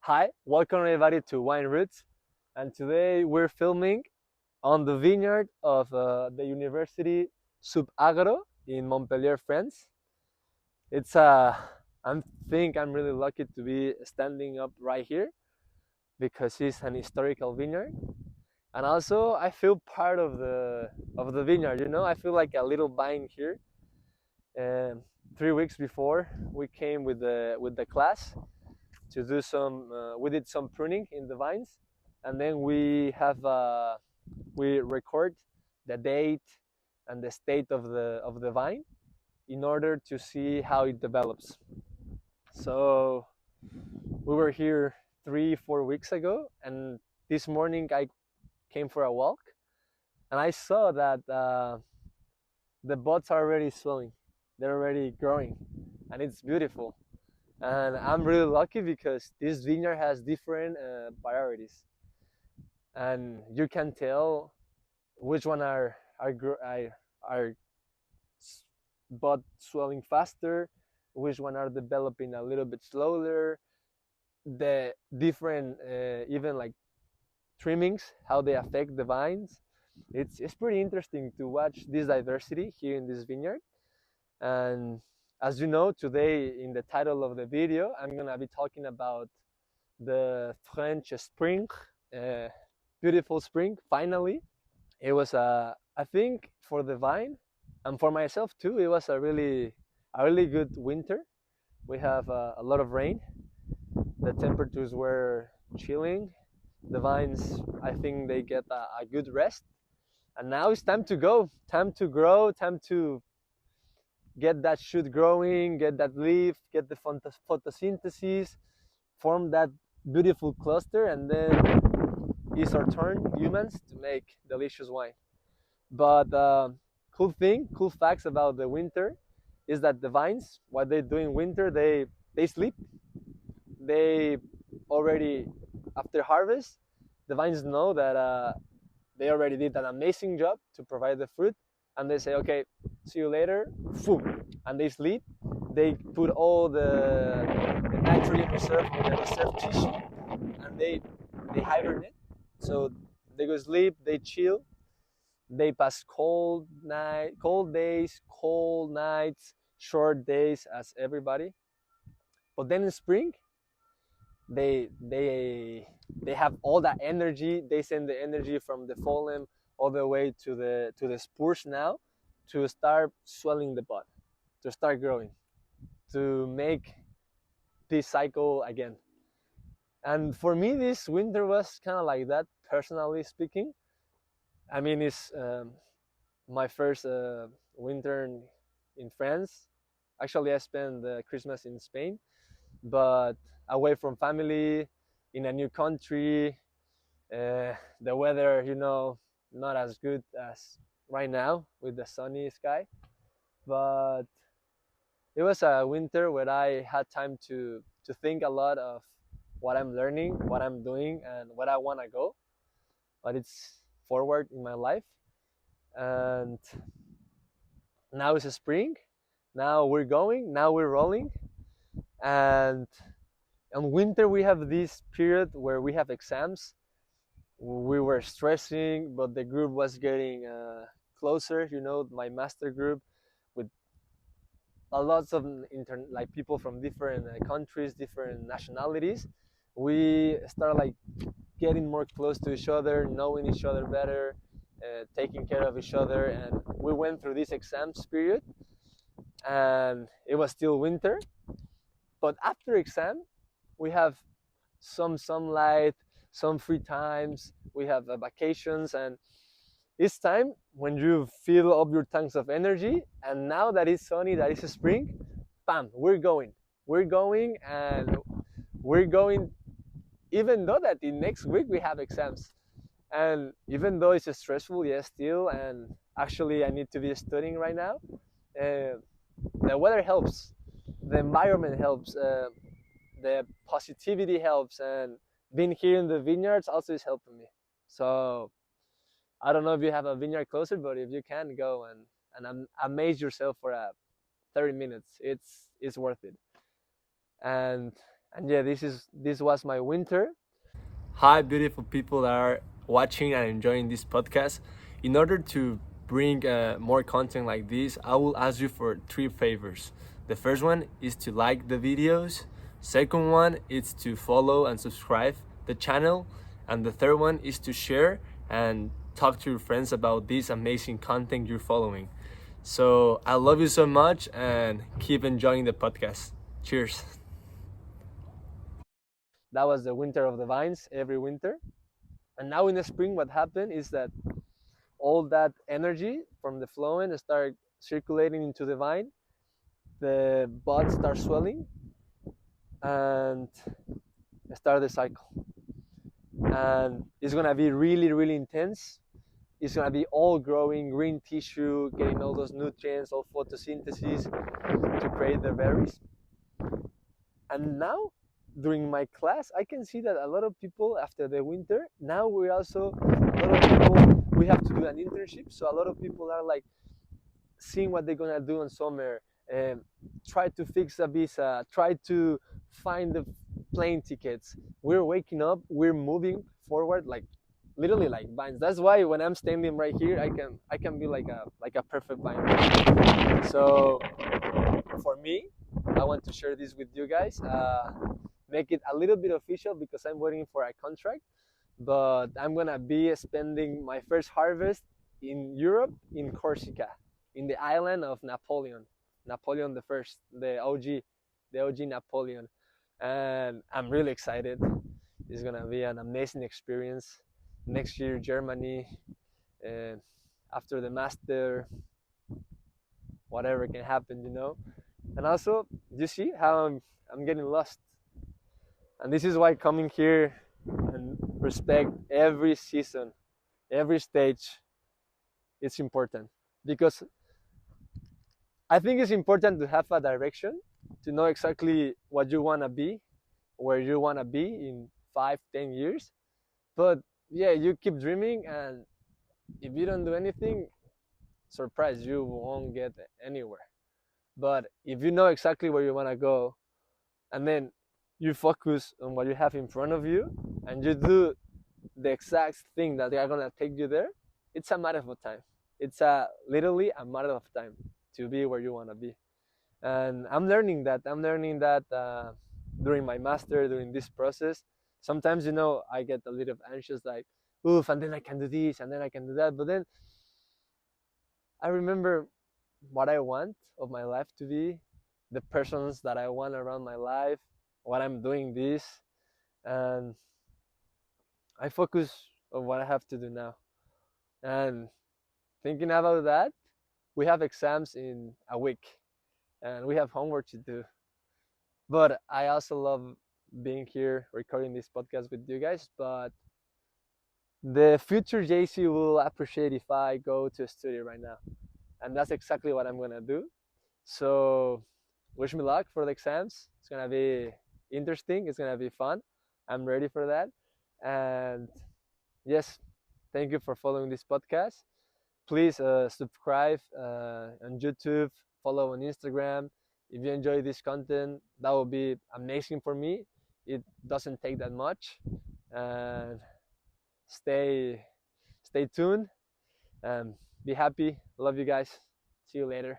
Hi, welcome everybody to Wine Roots, and today we're filming on the vineyard of the University Subagro in Montpellier, France. It's I think I'm really lucky to be standing up right here because it's an historical vineyard, and also I feel part of the vineyard. You know, I feel like a little vine here. And 3 weeks before, we came with the class to do some we did some pruning in the vines, and then we record the date and the state of the vine in order to see how it develops. So we were here 3 4 weeks ago, and this morning I came for a walk, and I saw that the buds are already swelling, they're already growing, and it's beautiful. And I'm really lucky because this vineyard has different varieties, and you can tell which one are bud swelling faster, which one are developing a little bit slower. The different even like trimmings, how they affect the vines. It's pretty interesting to watch this diversity here in this vineyard. And as you know, today in the title of the video, I'm gonna be talking about the French spring, uh, beautiful spring. Finally, it was I think for the vine and for myself too. It was a really good winter. We have a lot of rain. The temperatures were chilling. The vines, I think they get a good rest. And now it's time to go, time to grow, time to get that shoot growing, get that leaf, get the photosynthesis, form that beautiful cluster, and then it's our turn, humans, to make delicious wine. But cool facts about the winter is that the vines, what they do in winter, they sleep. They already, after harvest, the vines know that they already did an amazing job to provide the fruit, and they say, okay, see you later, and they sleep. They put all the nitrogen reserve in the reserve tissue, and they hibernate. So they go sleep, they chill, they pass cold days, cold nights, short days as everybody. But then in spring, they they they have all that energy. They send the energy from the phloem all the way to the spores now, to start swelling the bud, to start growing, to make this cycle again. And for me, this winter was kind of like that, personally speaking. I mean, it's my first winter in France. Actually, I spent Christmas in Spain, but away from family, in a new country. The weather, you know, not as good as right now with the sunny sky, but it was a winter where I had time to think a lot of what I'm learning, what I'm doing, and what I want to go, but it's forward in my life. And now it's a spring, now we're going, now we're rolling. And in winter we have this period where we have exams. We were stressing, but the group was getting closer, you know, my master group, with a lots of like people from different countries, different nationalities. We start like getting more close to each other, knowing each other better, taking care of each other. And we went through this exams period, and it was still winter. But after exam, we have some sunlight, some free times, we have vacations, and it's time when you fill up your tanks of energy. And now that it's sunny, that it's spring, bam, we're going, and we're going, even though that the next week we have exams. And even though it's stressful, yes, still, and actually I need to be studying right now, the weather helps, the environment helps, the positivity helps, and being here in the vineyards also is helping me. So I don't know if you have a vineyard closer, but if you can, go and amaze yourself for 30 minutes. It's worth it. And And yeah, this was my winter. Hi, beautiful people that are watching and enjoying this podcast. In order to bring more content like this, I will ask you for three favors. The first one is to like the videos. Second one is to follow and subscribe the channel. And the third one is to share and talk to your friends about this amazing content you're following. So I love you so much and keep enjoying the podcast. Cheers. That was the winter of the vines every winter. And now in the spring, what happened is that all that energy from the flowing start circulating into the vine. The buds start swelling and start the cycle. And it's gonna be really, really intense. It's gonna be all growing green tissue, getting all those nutrients, all photosynthesis to create the berries. And now during my class, I can see that a lot of people after the winter, now we also, a lot of people, we have to do an internship. So a lot of people are like seeing what they're gonna do in summer, try to fix a visa, try to find the plane tickets. We're waking up, we're moving forward like literally like vines. That's why when I'm standing right here, I can be like a perfect vine. So for me, I want to share this with you guys. Make it a little bit official because I'm waiting for a contract. But I'm gonna be spending my first harvest in Europe, in Corsica, in the island of Napoleon, Napoleon the First, the OG Napoleon, and I'm really excited. It's gonna be an amazing experience. Next year, Germany, and after the master, whatever can happen, you know. And also, you see how I'm getting lost. And this is why coming here and respect every season, every stage, it's important. Because I think it's important to have a direction, to know exactly what you want to be, where you want to be in 5, 10 years. But yeah, you keep dreaming, and if you don't do anything, surprise, you won't get anywhere. But if you know exactly where you want to go, and then you focus on what you have in front of you, and you do the exact thing that they are gonna take you there, it's a matter of time. It's literally a matter of time to be where you want to be. And I'm learning that. During my master, during this process. Sometimes, you know, I get a little anxious, like, oof, and then I can do this, and then I can do that. But then I remember what I want of my life to be, the persons that I want around my life, what I'm doing this, and I focus on what I have to do now. And thinking about that, we have exams in a week, and we have homework to do. But I also love being here recording this podcast with you guys. But the future JC will appreciate if I go to a studio right now. And that's exactly what I'm gonna do. So wish me luck for the exams. It's gonna be interesting, it's gonna be fun. I'm ready for that. And yes, thank you for following this podcast. Please subscribe on YouTube, follow on Instagram. If you enjoy this content, that will be amazing for me. It doesn't take that much. And stay tuned and be happy. Love you guys. See you later.